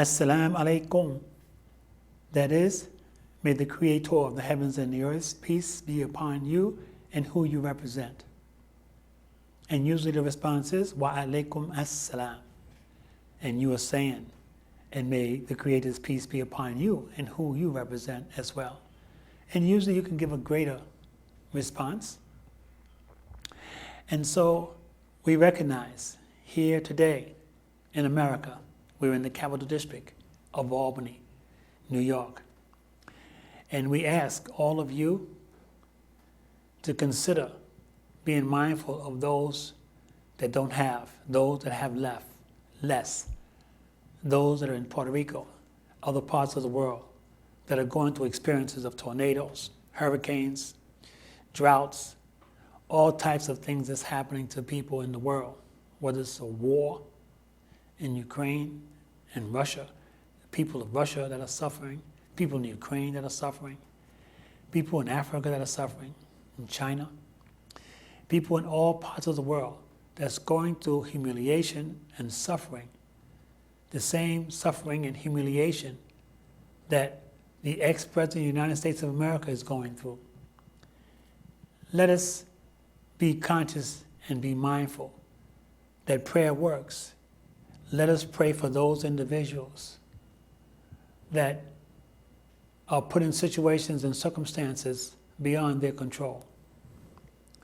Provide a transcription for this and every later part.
Assalamu alaikum. That is, may the Creator of the heavens and the earth, peace be upon you and who you represent. And usually the response is, wa alaikum assalam. And you are saying, and may the Creator's peace be upon you and who you represent as well. And usually you can give a greater response. And so we recognize here today in America, we're in the capital district of Albany, New York. And we ask all of you to consider being mindful of those that don't have, those that have less, those that are in Puerto Rico, other parts of the world that are going through experiences of tornadoes, hurricanes, droughts, all types of things that's happening to people in the world, whether it's a war in Ukraine and Russia, people of Russia that are suffering, people in Ukraine that are suffering, people in Africa that are suffering, in China, people in all parts of the world that's going through humiliation and suffering, the same suffering and humiliation that the ex-president of the United States of America is going through. Let us be conscious and be mindful that prayer works. Let us pray for those individuals that are put in situations and circumstances beyond their control.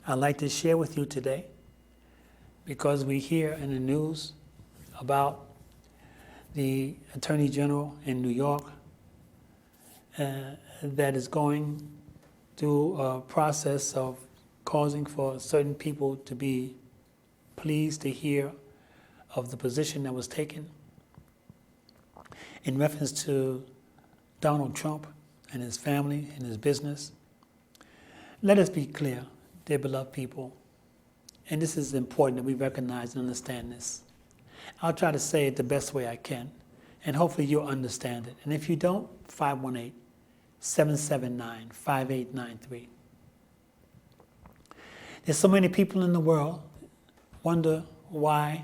I'd like to share with you today, because we hear in the news about the Attorney General in New York that is going through a process of causing for certain people to be pleased to hear of the position that was taken in reference to Donald Trump and his family and his business. Let us be clear, dear beloved people, and this is important that we recognize and understand this. I'll try to say it the best way I can, and hopefully you'll understand it. And if you don't, 518-779-5893. There's so many people in the world wonder why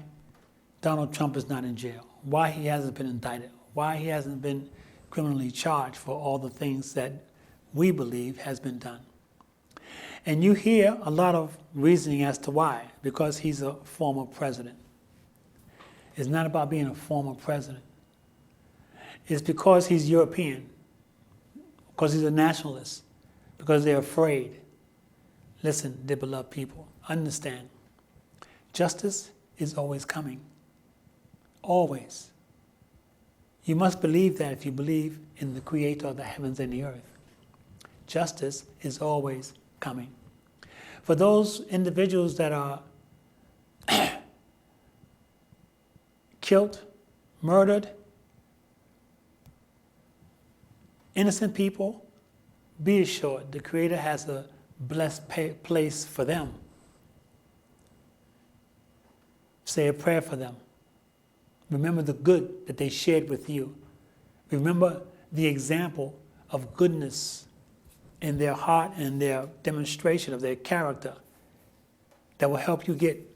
Donald Trump is not in jail, why he hasn't been indicted, why he hasn't been criminally charged for all the things that we believe has been done. And you hear a lot of reasoning as to why, because he's a former president. It's not about being a former president. It's because he's European, because he's a nationalist, because they're afraid. Listen, dear beloved people, understand, justice is always coming. Always. You must believe that if you believe in the Creator of the heavens and the earth. Justice is always coming. For those individuals that are killed, murdered, innocent people, be assured the Creator has a blessed place for them. Say a prayer for them. Remember the good that they shared with you. Remember the example of goodness in their heart and their demonstration of their character that will help you get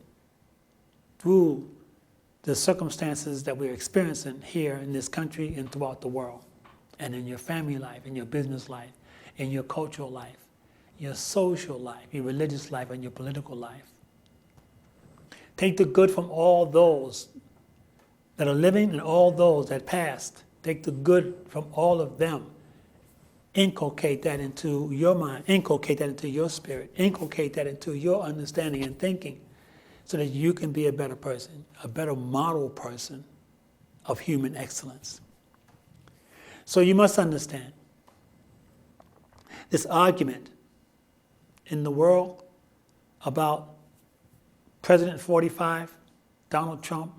through the circumstances that we're experiencing here in this country and throughout the world, and in your family life, in your business life, in your cultural life, your social life, your religious life, and your political life. Take the good from all those that are living and all those that passed. Take the good from all of them. Inculcate that into your mind. Inculcate that into your spirit. Inculcate that into your understanding and thinking so that you can be a better person, a better model person of human excellence. So you must understand this argument in the world about President 45, Donald Trump,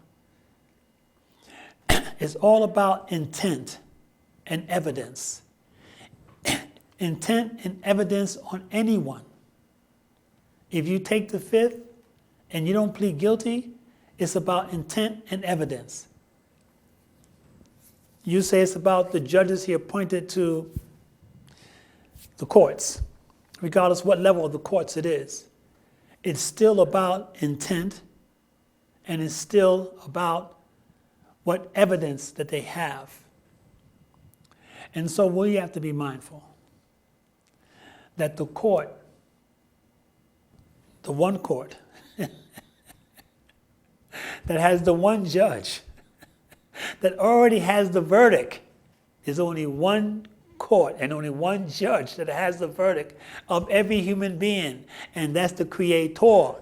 is all about intent and evidence. Intent and evidence on anyone. If you take the fifth and you don't plead guilty, it's about intent and evidence. You say it's about the judges he appointed to the courts, regardless what level of the courts it is. It's still about intent, and it's still about what evidence that they have. And so we have to be mindful that the court, the one court, that has the one judge, that already has the verdict, is only one court and only one judge that has the verdict of every human being, and that's the Creator.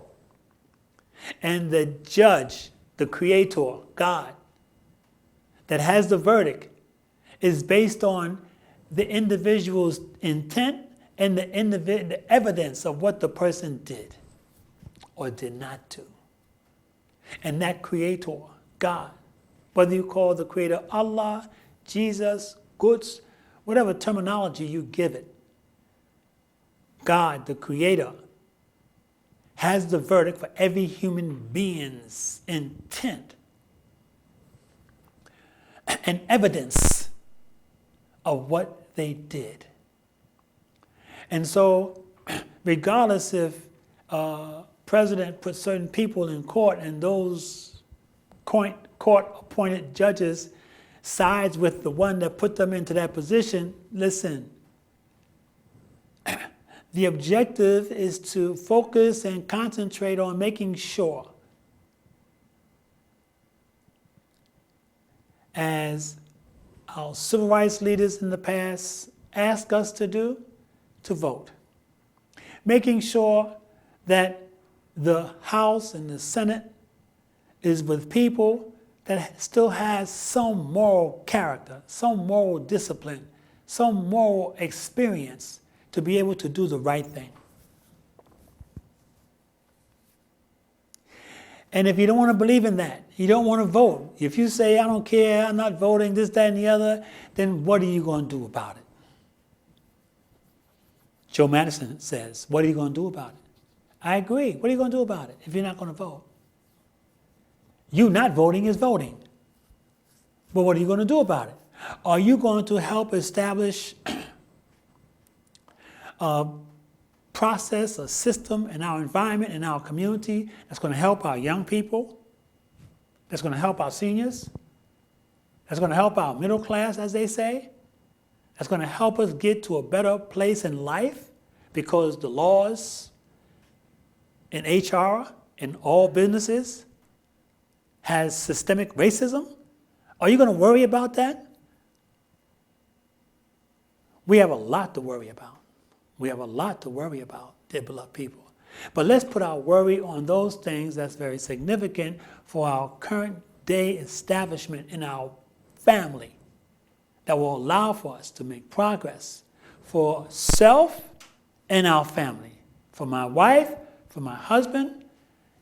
And the judge, the Creator, God, that has the verdict is based on the individual's intent and the evidence of what the person did or did not do. And that Creator, God, whether you call the Creator Allah, Jesus, Quds, whatever terminology you give it, God, the Creator, has the verdict for every human being's intent and evidence of what they did. And so, regardless if president put certain people in court and those court-appointed judges sides with the one that put them into that position, listen, the objective is to focus and concentrate on making sure, as our civil rights leaders in the past asked us to do, to vote. Making sure that the House and the Senate is with people that still has some moral character, some moral discipline, some moral experience to be able to do the right thing. And if you don't want to believe in that, you don't want to vote, if you say, I don't care, I'm not voting, this, that, and the other, then what are you going to do about it? Joe Madison says, what are you going to do about it? I agree. What are you going to do about it if you're not going to vote? You not voting is voting. But what are you going to do about it? Are you going to help establish a process, a system in our environment, in our community that's going to help our young people, that's going to help our seniors, that's going to help our middle class, as they say, that's going to help us get to a better place in life because the laws in HR in all businesses has systemic racism? Are you going to worry about that? We have a lot to worry about. We have a lot to worry about, dear beloved people. But let's put our worry on those things that's very significant for our current day establishment in our family that will allow for us to make progress for self and our family. For my wife, for my husband,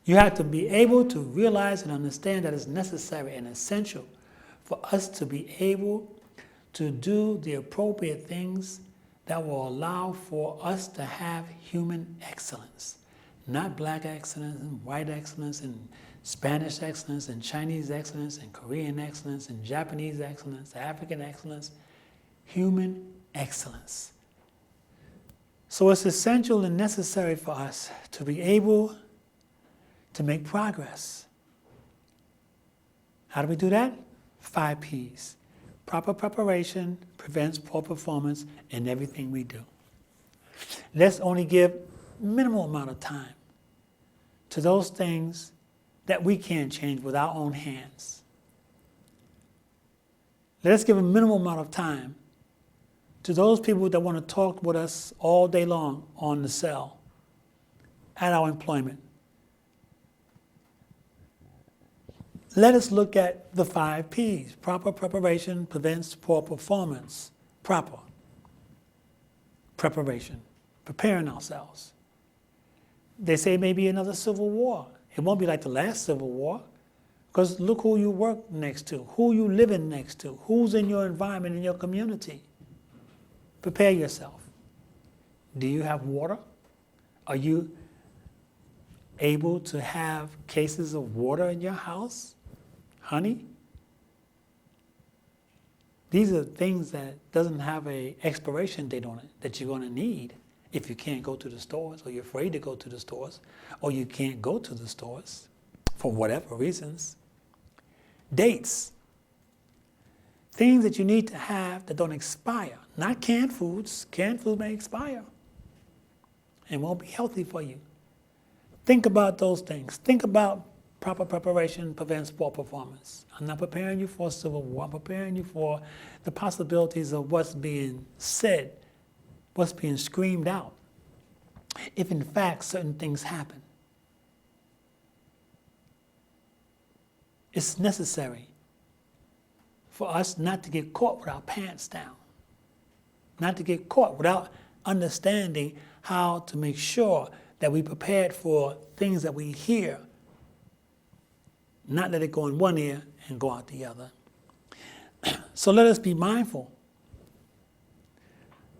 you have to be able to realize and understand that it's necessary and essential for us to be able to do the appropriate things that will allow for us to have human excellence. Not black excellence and white excellence and Spanish excellence and Chinese excellence and Korean excellence and Japanese excellence, African excellence, human excellence. So it's essential and necessary for us to be able to make progress. How do we do that? 5 P's. Proper preparation prevents poor performance in everything we do. Let's only give minimal amount of time to those things that we can change with our own hands. Let's give a minimal amount of time to those people that want to talk with us all day long on the cell, at our employment. Let us look at the 5 P's. Proper preparation prevents poor performance. Proper preparation, preparing ourselves. They say maybe another civil war. It won't be like the last civil war, because look who you work next to, who you living next to, who's in your environment, in your community. Prepare yourself. Do you have water? Are you able to have cases of water in your house? Honey? These are things that doesn't have an expiration date on it that you're going to need if you can't go to the stores, or you're afraid to go to the stores, or you can't go to the stores for whatever reasons. Dates. things that you need to have that don't expire. Not canned foods. Canned food may expire and won't be healthy for you. Think about those things. Think about proper preparation prevents poor performance. I'm not preparing you for a civil war. I'm preparing you for the possibilities of what's being said, what's being screamed out, if in fact certain things happen. It's necessary for us not to get caught with our pants down, not to get caught without understanding how to make sure that we prepared for things that we hear, not let it go in one ear and go out the other. So let us be mindful.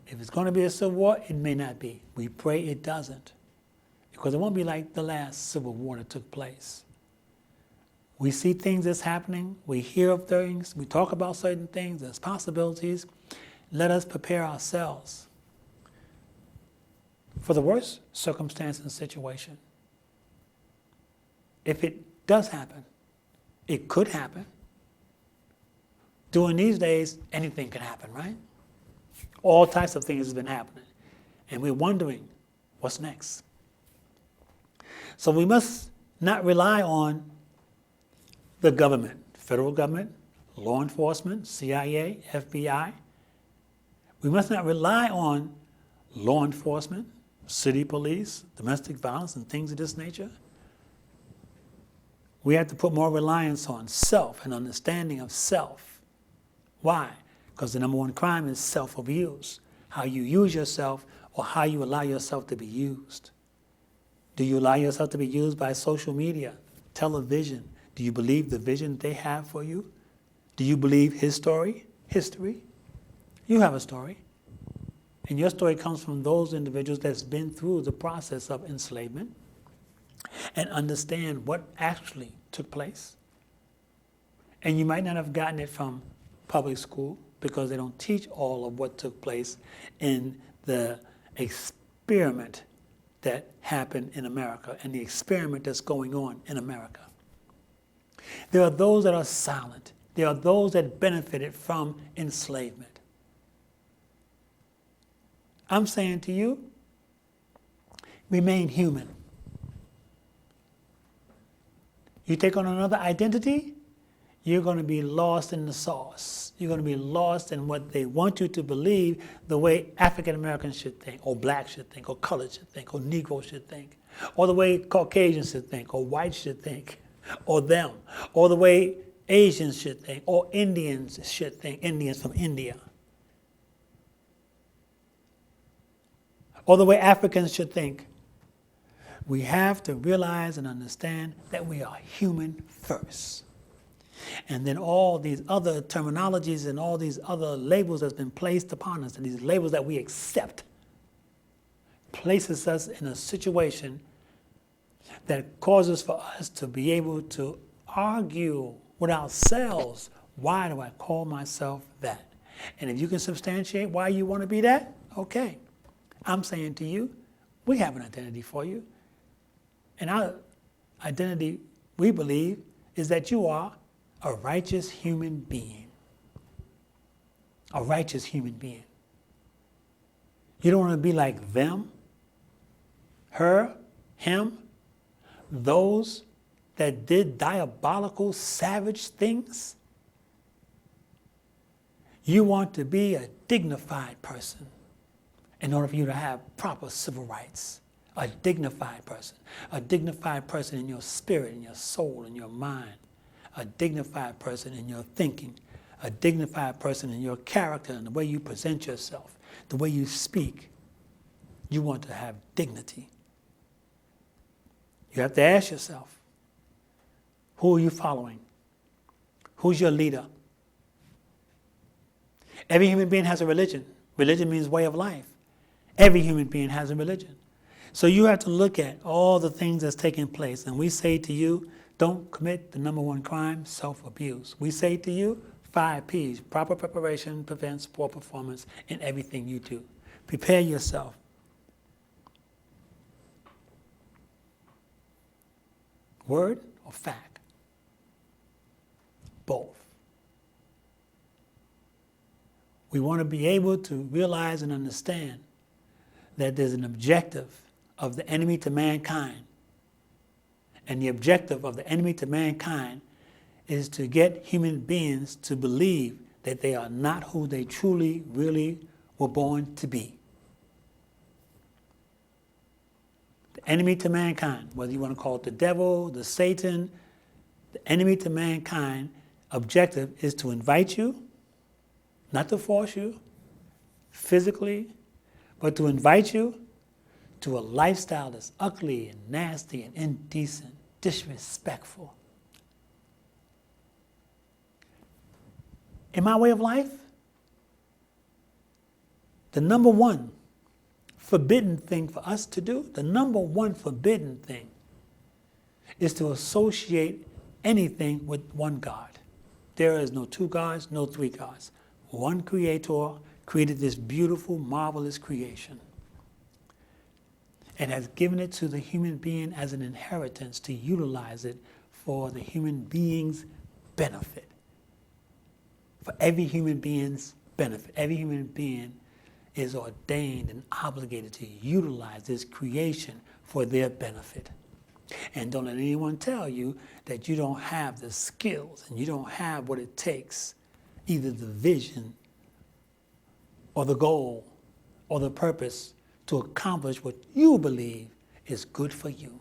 If it's going to be a civil war, it may not be. We pray it doesn't, because it won't be like the last civil war that took place. We see things that's happening. We hear of things. We talk about certain things. There's possibilities. Let us prepare ourselves for the worst circumstance and situation. If it does happen, it could happen. During these days, anything can happen, right? All types of things have been happening. And we're wondering, what's next? So we must not rely on the government, federal government, law enforcement, CIA, FBI. We must not rely on law enforcement, city police, domestic violence, and things of this nature. We have to put more reliance on self and understanding of self. Why? Because the number one crime is self-abuse. How you use yourself or how you allow yourself to be used. Do you allow yourself to be used by social media, television? Do you believe the vision they have for you? Do you believe his story, history? You have a story. And your story comes from those individuals that's been through the process of enslavement and understand what actually took place. And you might not have gotten it from public school because they don't teach all of what took place in the experiment that happened in America and the experiment that's going on in America. There are those that are silent. There are those that benefited from enslavement. I'm saying to you, remain human. You take on another identity, you're going to be lost in the sauce. You're going to be lost in what they want you to believe the way African Americans should think, or black should think, or colored should think, or Negro should think, or the way Caucasians should think, or whites should think, or them, or the way Asians should think, or Indians should think, Indians from India, or the way Africans should think. We have to realize and understand that we are human first. And then all these other terminologies and all these other labels that's been placed upon us, and these labels that we accept, places us in a situation that causes for us to be able to argue with ourselves. Why do I call myself that? And if you can substantiate why you want to be that, okay. I'm saying to you, we have an identity for you. And our identity, we believe, is that you are a righteous human being. A righteous human being. You don't want to be like them, her, him, those that did diabolical, savage things. You want to be a dignified person in order for you to have proper civil rights. A dignified person in your spirit, in your soul, in your mind, a dignified person in your thinking, a dignified person in your character and the way you present yourself, the way you speak. You want to have dignity. You have to ask yourself, who are you following? Who's your leader? Every human being has a religion. Religion means way of life. Every human being has a religion. So you have to look at all the things that's taking place. And we say to you, don't commit the number one crime, self-abuse. We say to you, 5 P's, proper preparation prevents poor performance in everything you do. Prepare yourself. Word or fact? Both. We want to be able to realize and understand that there's an objective of the enemy to mankind. And the objective of the enemy to mankind is to get human beings to believe that they are not who they truly, really were born to be. The enemy to mankind, whether you want to call it the devil, the Satan, the enemy to mankind objective is to invite you, not to force you physically, but to invite you to a lifestyle that's ugly and nasty and indecent, disrespectful. In my way of life, the number one forbidden thing for us to do, the number one forbidden thing is to associate anything with one God. There is no two gods, no three gods. One creator created this beautiful, marvelous creation and has given it to the human being as an inheritance to utilize it for the human being's benefit. For every human being's benefit. Every human being is ordained and obligated to utilize this creation for their benefit. And don't let anyone tell you that you don't have the skills and you don't have what it takes, either the vision or the goal or the purpose to accomplish what you believe is good for you.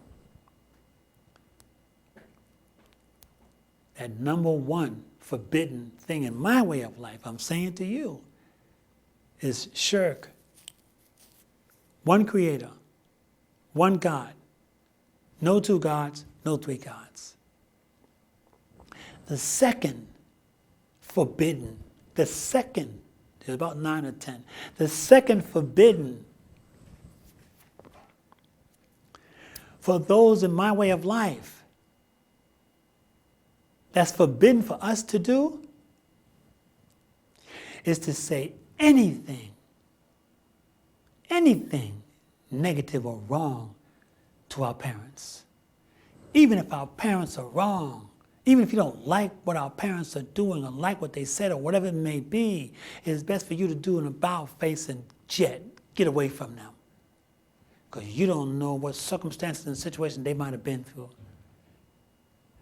That number one forbidden thing in my way of life, I'm saying to you, is shirk. One creator, one God. No two gods, no three gods. The second forbidden, there's about 9 or 10. The second forbidden for those in my way of life, that's forbidden for us to do, is to say anything negative or wrong to our parents. Even if our parents are wrong, even if you don't like what our parents are doing or like what they said or whatever it may be, it is best for you to do an about-face and get away from them. Because you don't know what circumstances and situations they might have been through.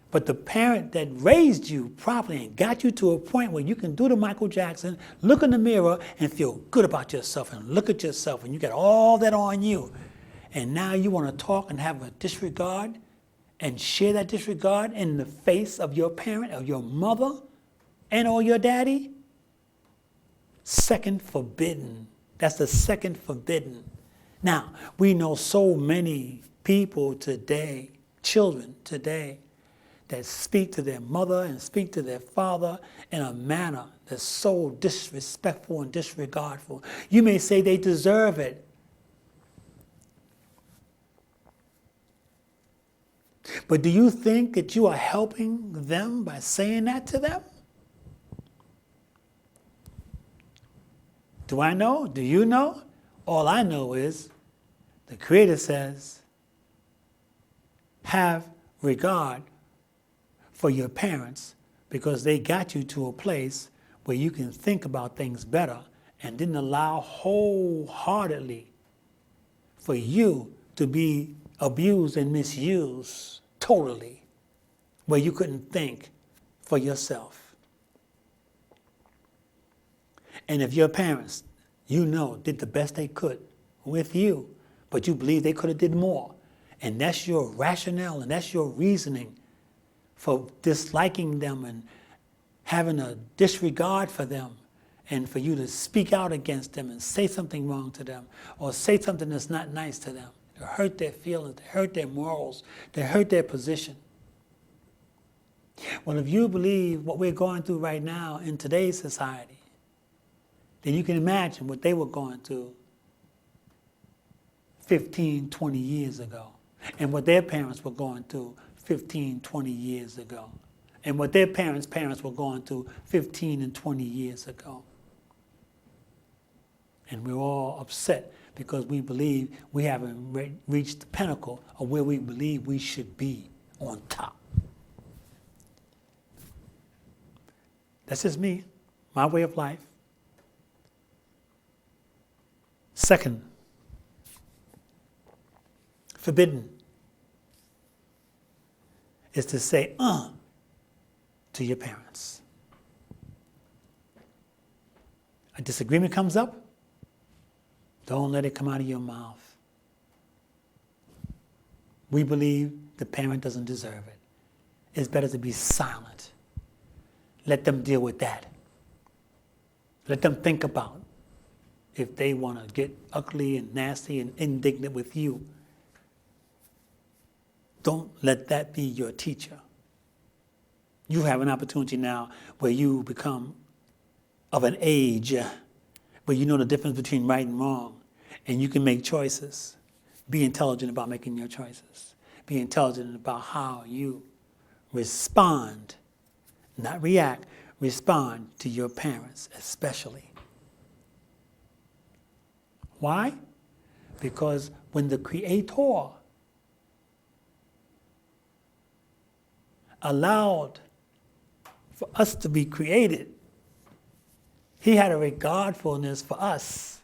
But the parent that raised you properly and got you to a point where you can do the Michael Jackson, look in the mirror and feel good about yourself and look at yourself and you got all that on you. And now you want to talk and have a disregard and share that disregard in the face of your parent or your mother and or your daddy? Second forbidden. That's the second forbidden. Now, we know so many people today, children today, that speak to their mother and speak to their father in a manner that's so disrespectful and disregardful. You may say they deserve it. But do you think that you are helping them by saying that to them? Do I know? Do you know? All I know is the Creator says, have regard for your parents because they got you to a place where you can think about things better and didn't allow wholeheartedly for you to be abused and misused totally, where you couldn't think for yourself. And if your parents, you know, did the best they could with you, but you believe they could have did more, and that's your rationale and that's your reasoning for disliking them and having a disregard for them, and for you to speak out against them and say something wrong to them or say something that's not nice to them, to hurt their feelings, to hurt their morals, to hurt their position. Well, if you believe what we're going through right now in today's society, then you can imagine what they were going through 15, 20 years ago, and what their parents were going through 15, 20 years ago, and what their parents' were going through 15 and 20 years ago. And we're all upset because we believe we haven't reached the pinnacle of where we believe we should be on top. That's just me, my way of life. Second, forbidden is to say to your parents. A disagreement comes up, don't let it come out of your mouth. We believe the parent doesn't deserve it. It's better to be silent. Let them deal with that. Let them think about if they want to get ugly and nasty and indignant with you. Don't let that be your teacher. You have an opportunity now where you become of an age where you know the difference between right and wrong, and you can make choices. Be intelligent about making your choices. Be intelligent about how you respond, not react, respond to your parents especially. Why? Because when the Creator allowed for us to be created, He had a regardfulness for us,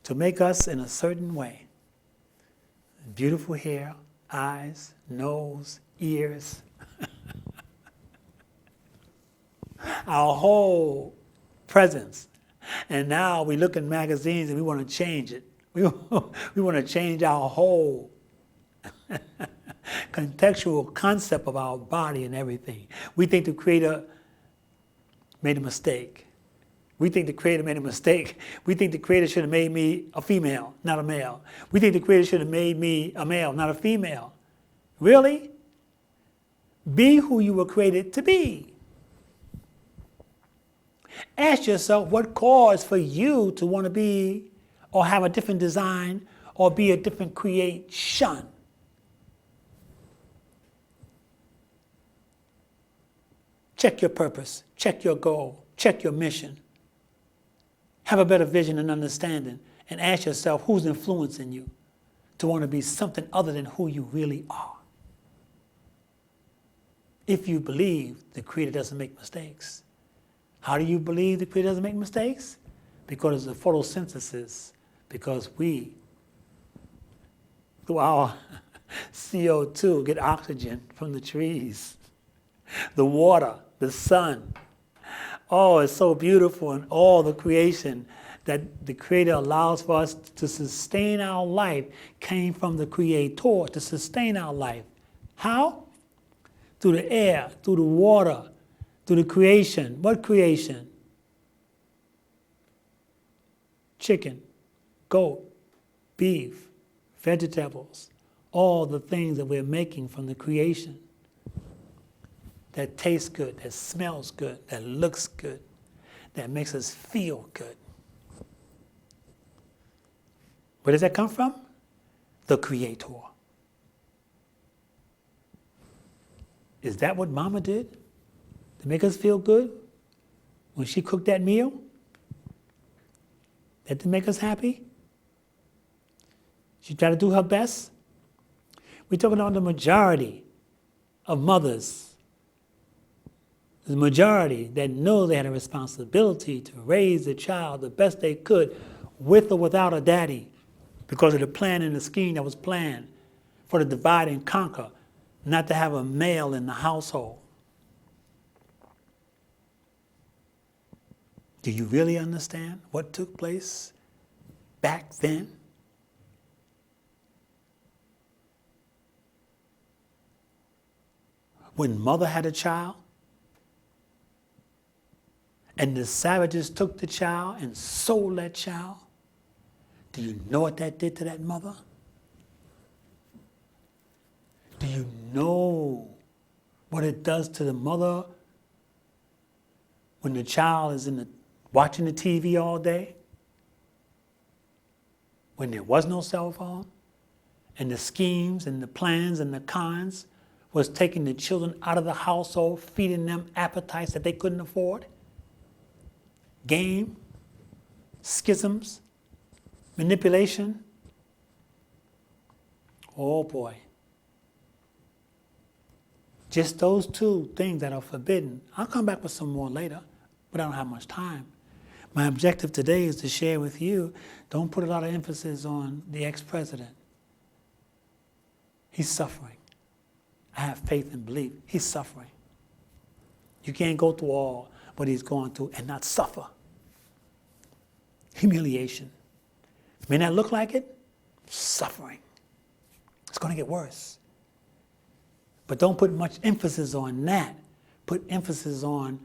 to make us in a certain way. Beautiful hair, eyes, nose, ears. Our whole presence. And now we look in magazines and we want to change it. We want to change our whole contextual concept of our body and everything. We think the Creator made a mistake. We think the Creator made a mistake. We think the Creator should have made me a female, not a male. We think the Creator should have made me a male, not a female. Really? Be who you were created to be. Ask yourself what caused for you to want to be or have a different design or be a different creation. Check your purpose, check your goal, check your mission. Have a better vision and understanding, and ask yourself who's influencing you to want to be something other than who you really are. If you believe the Creator doesn't make mistakes. How do you believe the Creator doesn't make mistakes? Because of photosynthesis, because we, through our CO2, get oxygen from the trees, the water, the sun. Oh, it's so beautiful, and all the creation that the Creator allows for us to sustain our life came from the Creator to sustain our life. How? Through the air, through the water, through the creation. What creation? Chicken, goat, beef, vegetables, all the things that we're making from the creation. That tastes good, that smells good, that looks good, that makes us feel good. Where does that come from? The Creator. Is that what Mama did to make us feel good when she cooked that meal? That to make us happy? She tried to do her best? We're talking about the majority of mothers. The majority that know they had a responsibility to raise the child the best they could with or without a daddy because of the plan and the scheme that was planned for the divide and conquer, not to have a male in the household. Do you really understand what took place back then? When mother had a child, and the savages took the child and sold that child, do you know what that did to that mother? Do you know what it does to the mother when the child is watching the TV all day? When there was no cell phone, and the schemes and the plans and the cons was taking the children out of the household, feeding them appetites that they couldn't afford? Game, schisms, manipulation. Oh boy. Just those two things that are forbidden. I'll come back with some more later. but I don't have much time. My objective today is to share with you, don't put a lot of emphasis on the ex-president. He's suffering. I have faith and belief. He's suffering. You can't go through all what he's going through and not suffer. Humiliation. May not look like it, suffering. It's going to get worse. But don't put much emphasis on that. Put emphasis on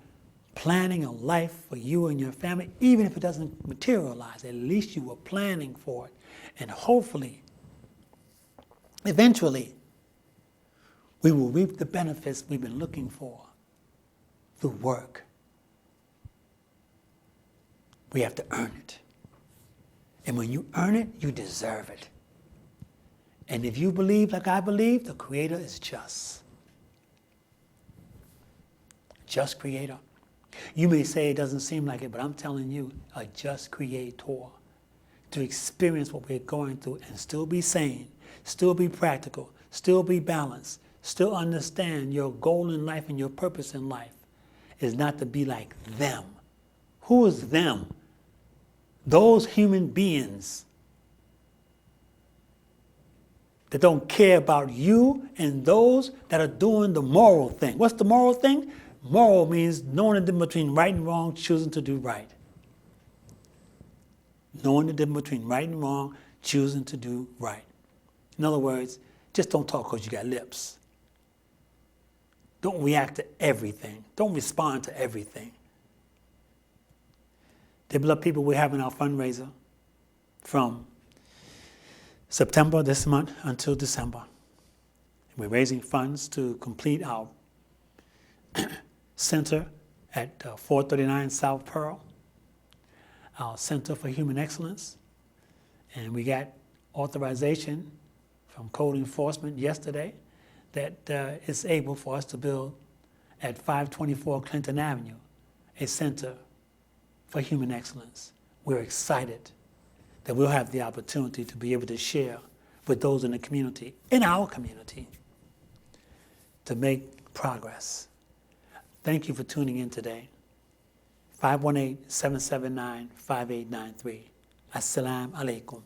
planning a life for you and your family, even if it doesn't materialize. At least you were planning for it. And hopefully, eventually, we will reap the benefits we've been looking for through work. We have to earn it. And when you earn it, you deserve it. And if you believe like I believe, the Creator is just. Just Creator. You may say it doesn't seem like it, but I'm telling you, a just Creator. To experience what we're going through and still be sane, still be practical, still be balanced, still understand your goal in life and your purpose in life is not to be like them. Who is them? Those human beings that don't care about you and those that are doing the moral thing. What's the moral thing? Moral means knowing the difference between right and wrong, choosing to do right. Knowing the difference between right and wrong, choosing to do right. In other words, just don't talk because you got lips. Don't react to everything. Don't respond to everything. Dear beloved people, we're having our fundraiser from September this month until December. We're raising funds to complete our center at 439 South Pearl, our Center for Human Excellence. And we got authorization from Code Enforcement yesterday that is able for us to build at 524 Clinton Avenue, a center for human excellence. We're excited that we'll have the opportunity to be able to share with those in the community, in our community, to make progress. Thank you for tuning in today. 518-779-5893. Assalamu alaikum.